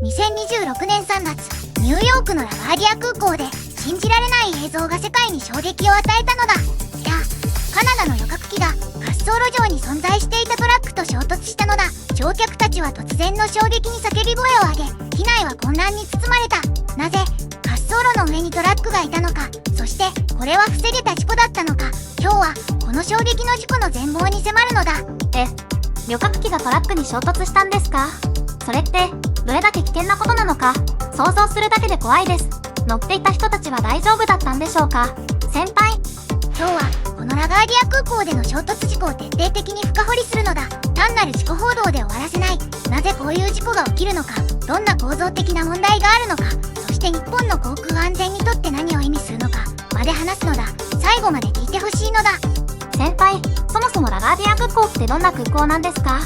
2026年3月、ニューヨークのラガーディア空港で信じられない映像が世界に衝撃を与えたのだ。いや、カナダの旅客機が滑走路上に存在していたトラックと衝突したのだ。乗客たちは突然の衝撃に叫び声を上げ、機内は混乱に包まれた。なぜ滑走路の上にトラックがいたのか、そしてこれは防げた事故だったのか。今日はこの衝撃の事故の全貌に迫るのだ。旅客機がトラックに衝突したんですか？それってどれだけ危険なことなのか想像するだけで怖いです。乗っていた人たちは大丈夫だったんでしょうか？先輩、今日はこのラガーディア空港での衝突事故を徹底的に深掘りするのだ。単なる事故報道で終わらせない。なぜこういう事故が起きるのか、どんな構造的な問題があるのか、そして日本の航空安全にとって何を意味するのかまで話すのだ。最後まで聞いてほしいのだ。先輩、そもそもラガーディア空港ってどんな空港なんですか？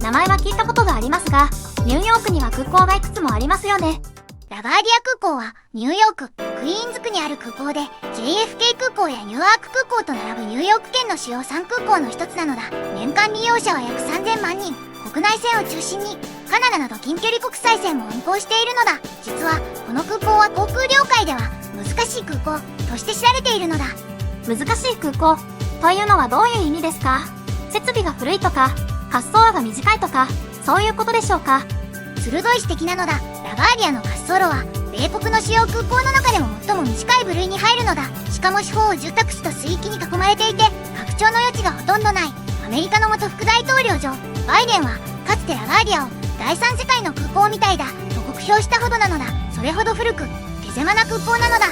名前は聞いたことがありますが、ニューヨークには空港がいくつもありますよね。ラガーディア空港はニューヨーク・クイーンズ区にある空港で、 JFK 空港やニューアーク空港と並ぶニューヨーク圏の主要3空港の一つなのだ。年間利用者は約3000万人。国内線を中心にカナダなど近距離国際線も運航しているのだ。実はこの空港は航空業界では難しい空港として知られているのだ。難しい空港というのはどういう意味ですか？設備が古いとか、滑走路が短いとか、そういうことでしょうか？鋭い指摘なのだ。ラガーディアの滑走路は米国の主要空港の中でも最も短い部類に入るのだ。しかも四方を住宅地と水域に囲まれていて、拡張の余地がほとんどない。アメリカの元副大統領ジョー・バイデンはかつてラガーディアを第三世界の空港みたいだと酷評したほどなのだ。それほど古く手狭な空港なのだ。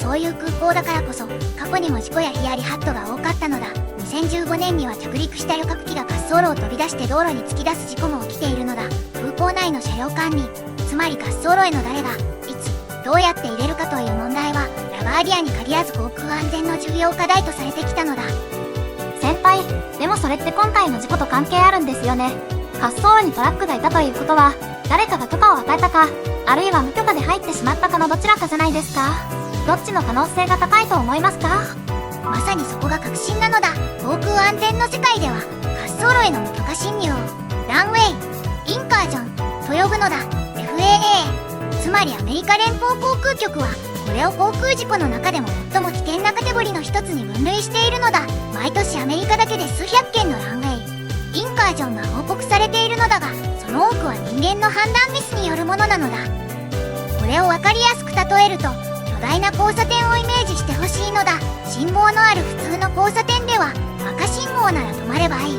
そういう空港だからこそ過去にも事故やヒヤリハットが多かったのだ。2015年には着陸した旅客機が滑走路を飛び出して道路に突き出す事故も起きているのだ。空港内の車両管理、つまり滑走路への誰がいつどうやって入れるかという問題はラガーディアに限らず航空安全の重要課題とされてきたのだ。先輩、でもそれって今回の事故と関係あるんですよね。滑走路にトラックがいたということは、誰かが許可を与えたか、あるいは無許可で入ってしまったかのどちらかじゃないですか？どっちの可能性が高いと思いますか？まさにそこが確信なのだ。航空安全の世界では滑走路への無許可侵入をランウェイインカージョンと呼ぶのだ。 FAA、 つまりアメリカ連邦航空局はこれを航空事故の中でも最も危険なカテゴリーの一つに分類しているのだ。毎年アメリカだけで数百件のランウェイインカージョンが報告されているのだが、その多くは人間の判断ミスによるものなのだ。これを分かりやすく例えると、巨大な交差点をイメージしてほしいのだ。信号のある普通の交差点では赤信号なら止まればいい。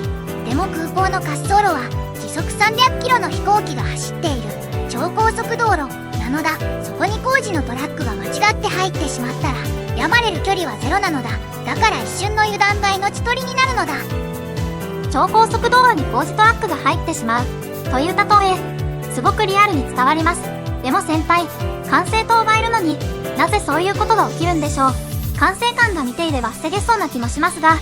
でも空港の滑走路は時速300キロの飛行機が走っている超高速道路なのだ。そこに工事のトラックが間違って入ってしまったら山れる距離はゼロなのだ。だから一瞬の油断が命取りになるのだ。超高速道路に工事トラックが入ってしまうという例え、すごくリアルに伝わります。でも先輩、管制塔がいるのになぜそういうことが起きるんでしょう？管制官が見ていれば防げそうな気もしますが。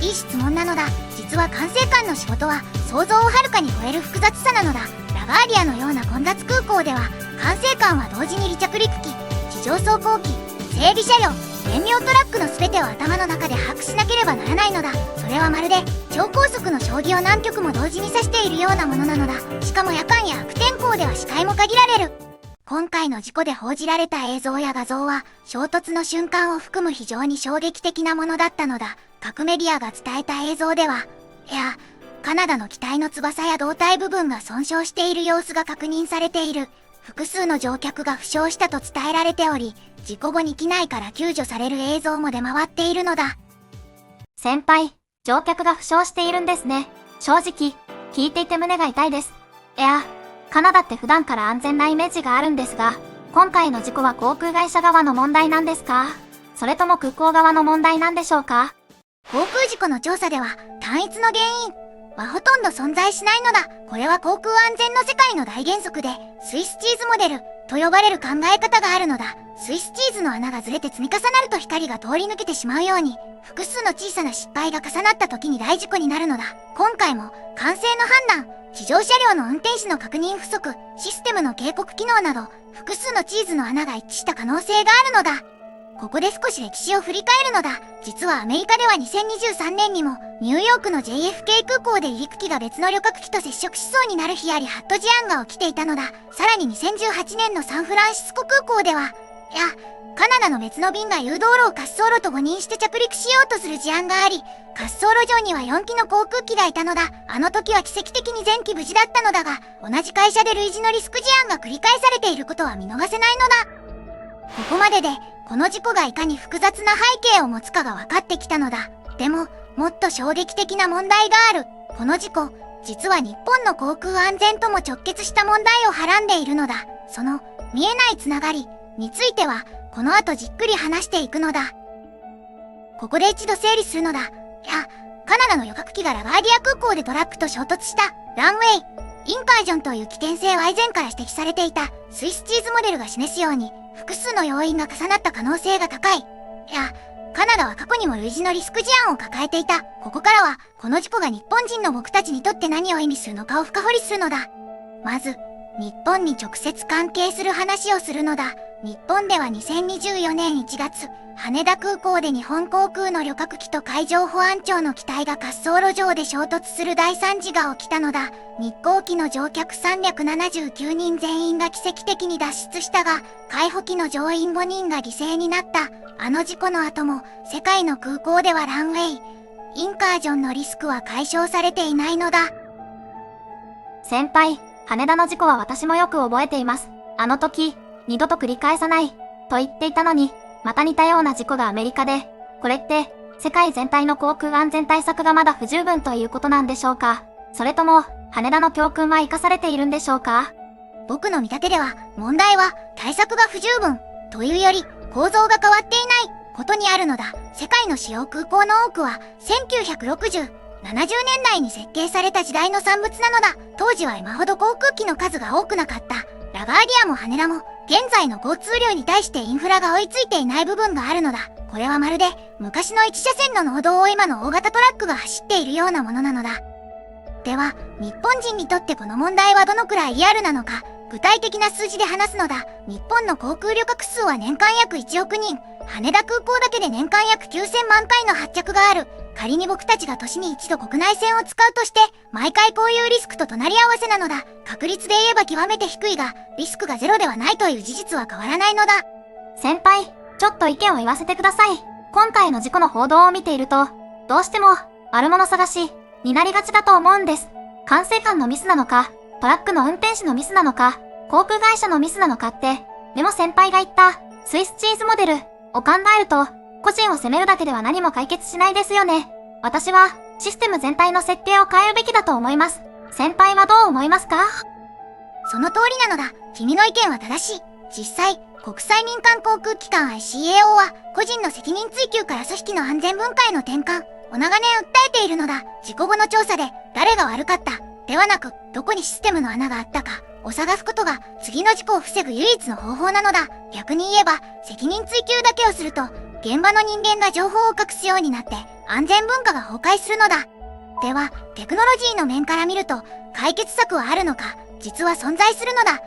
いい質問なのだ。実は管制官の仕事は想像をはるかに超える複雑さなのだ。ラガーディアのような混雑空港では管制官は同時に離着陸機、地上走行機、整備車両、燃料トラックの全てを頭の中で把握しなければならないのだ。それはまるで超高速の将棋を何局も同時に指しているようなものなのだ。しかも夜間や悪天候では視界も限られる。今回の事故で報じられた映像や画像は衝突の瞬間を含む非常に衝撃的なものだったのだ。各メディアが伝えた映像では、カナダの機体の翼や胴体部分が損傷している様子が確認されている。複数の乗客が負傷したと伝えられており、事故後に機内から救助される映像も出回っているのだ。先輩、乗客が負傷しているんですね。正直、聞いていて胸が痛いです。カナダって普段から安全なイメージがあるんですが、今回の事故は航空会社側の問題なんですか？それとも空港側の問題なんでしょうか？航空事故の調査では単一の原因はほとんど存在しないのだ。これは航空安全の世界の大原則で、スイスチーズモデルと呼ばれる考え方があるのだ。スイスチーズの穴がずれて積み重なると光が通り抜けてしまうように、複数の小さな失敗が重なった時に大事故になるのだ。今回も管制の判断、地上車両の運転士の確認不足、システムの警告機能など複数のチーズの穴が一致した可能性があるのだ。ここで少し歴史を振り返るのだ。実はアメリカでは2023年にもニューヨークの JFK 空港で離陸機が別の旅客機と接触しそうになるヒヤリハット事案が起きていたのだ。さらに2018年のサンフランシスコ空港では、カナダの別の便が誘導路を滑走路と誤認して着陸しようとする事案があり、滑走路上には4機の航空機がいたのだ。あの時は奇跡的に全機無事だったのだが、同じ会社で類似のリスク事案が繰り返されていることは見逃せないのだ。ここまでで、この事故がいかに複雑な背景を持つかが分かってきたのだ。でも、もっと衝撃的な問題がある。この事故、実は日本の航空安全とも直結した問題をはらんでいるのだ。その、見えないつながりについては、この後じっくり話していくのだ。ここで一度整理するのだ。カナダの旅客機がラガーディア空港でトラックと衝突したランウェイインカージョンという危険性は以前から指摘されていたスイスチーズモデルが示すように複数の要因が重なった可能性が高い。カナダは過去にも類似のリスク事案を抱えていた。ここからはこの事故が日本人の僕たちにとって何を意味するのかを深掘りするのだ。まず、日本に直接関係する話をするのだ。日本では2024年1月、羽田空港で日本航空の旅客機と海上保安庁の機体が滑走路上で衝突する大惨事が起きたのだ。日航機の乗客379人全員が奇跡的に脱出したが、海保機の乗員5人が犠牲になった。あの事故の後も、世界の空港ではランウェイ、インカージョンのリスクは解消されていないのだ。先輩、羽田の事故は私もよく覚えています。あの時、二度と繰り返さない、と言っていたのに、また似たような事故がアメリカで、これって、世界全体の航空安全対策がまだ不十分ということなんでしょうか？それとも、羽田の教訓は生かされているんでしょうか？僕の見立てでは、問題は対策が不十分、というより、構造が変わっていないことにあるのだ。世界の主要空港の多くは、1960、70年代に設計された時代の産物なのだ。当時は今ほど航空機の数が多くなかった。ラガーディアも羽田も、現在の交通量に対してインフラが追いついていない部分があるのだ。これはまるで、昔の1車線の農道を今の大型トラックが走っているようなものなのだ。では、日本人にとってこの問題はどのくらいリアルなのか、具体的な数字で話すのだ。日本の航空旅客数は年間約1億人。羽田空港だけで年間約9000万回の発着がある。仮に僕たちが年に一度国内線を使うとして、毎回こういうリスクと隣り合わせなのだ。確率で言えば極めて低いが、リスクがゼロではないという事実は変わらないのだ。先輩、ちょっと意見を言わせてください。今回の事故の報道を見ていると、どうしても、悪者探し、になりがちだと思うんです。管制官のミスなのか、トラックの運転手のミスなのか、航空会社のミスなのかって、でも先輩が言った、スイスチーズモデル、を考えると、個人を責めるだけでは何も解決しないですよね。私は、システム全体の設計を変えるべきだと思います。先輩はどう思いますか？その通りなのだ。君の意見は正しい。実際、国際民間航空機関 ICAO は、個人の責任追及から組織の安全文化への転換を長年訴えているのだ。事故後の調査で、誰が悪かった、ではなく、どこにシステムの穴があったか、を探すことが、次の事故を防ぐ唯一の方法なのだ。逆に言えば、責任追及だけをすると、現場の人間が情報を隠すようになって、安全文化が崩壊するのだ。では、テクノロジーの面から見ると、解決策はあるのか？実は存在するのだ。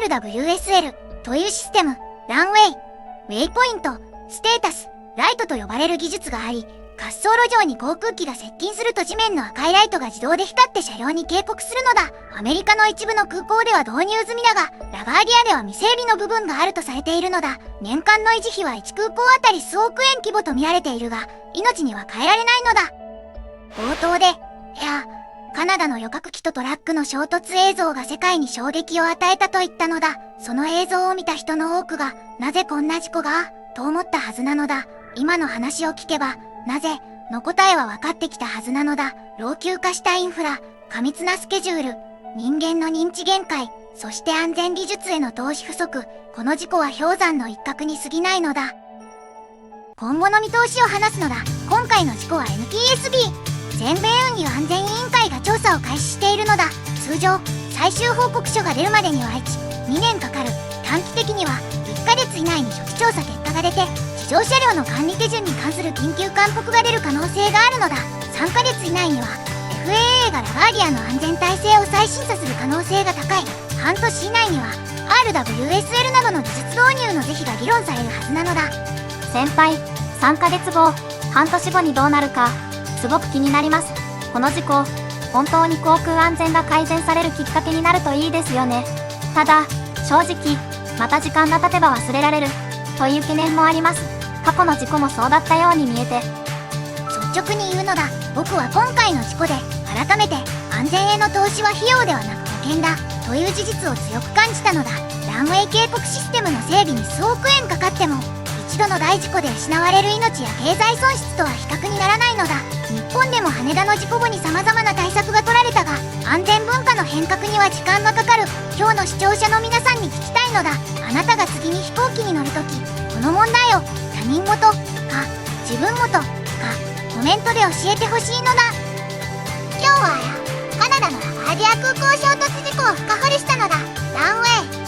RWSL というシステム、ランウェイ、ウェイポイント、ステータス、ライトと呼ばれる技術があり、滑走路上に航空機が接近すると地面の赤いライトが自動で光って車両に警告するのだ。アメリカの一部の空港では導入済みだが、ラガーディアでは未整備の部分があるとされているのだ。年間の維持費は1空港あたり数億円規模と見られているが、命には変えられないのだ。冒頭で、カナダの旅客機とトラックの衝突映像が世界に衝撃を与えたと言ったのだ。その映像を見た人の多くが、なぜこんな事故がと思ったはずなのだ。今の話を聞けば、なぜの答えは分かってきたはずなのだ。老朽化したインフラ、過密なスケジュール、人間の認知限界、そして安全技術への投資不足。この事故は氷山の一角に過ぎないのだ。今後の見通しを話すのだ。今回の事故は NTSB、全米運輸安全委員会が調査を開始しているのだ。通常、最終報告書が出るまでには1、2年かかる。短期的には1ヶ月以内に初期調査結果が出て、地上車両の管理手順に関する緊急勧告が出る可能性があるのだ。3ヶ月以内には FAA がラガーディアの安全体制を再審査する可能性が高い。半年以内には RWSL などの技術導入の是非が議論されるはずなのだ。先輩、3ヶ月後、半年後にどうなるか、すごく気になります。この事故、本当に航空安全が改善されるきっかけになるといいですよね。ただ、正直、また時間が経てば忘れられる、という懸念もあります。過去の事故もそうだったように見えて。率直に言うのだ。僕は今回の事故で、改めて、安全への投資は費用ではなく保険だ、という事実を強く感じたのだ。ランウェイ警告システムの整備に数億円かかっても、一度の大事故で失われる命や経済損失とは比較にならないのだ。日本でも羽田の事故後に様々な対策が取られたが、安全文化の変革には時間がかかる。今日の視聴者の皆さんに聞きたいのだ。あなたが次に飛行機に乗るとき、この問題を他人事か自分事かコメントで教えてほしいのだ。今日はカナダのラガーディア空港衝突事故を深掘りしたのだ。ランウェイ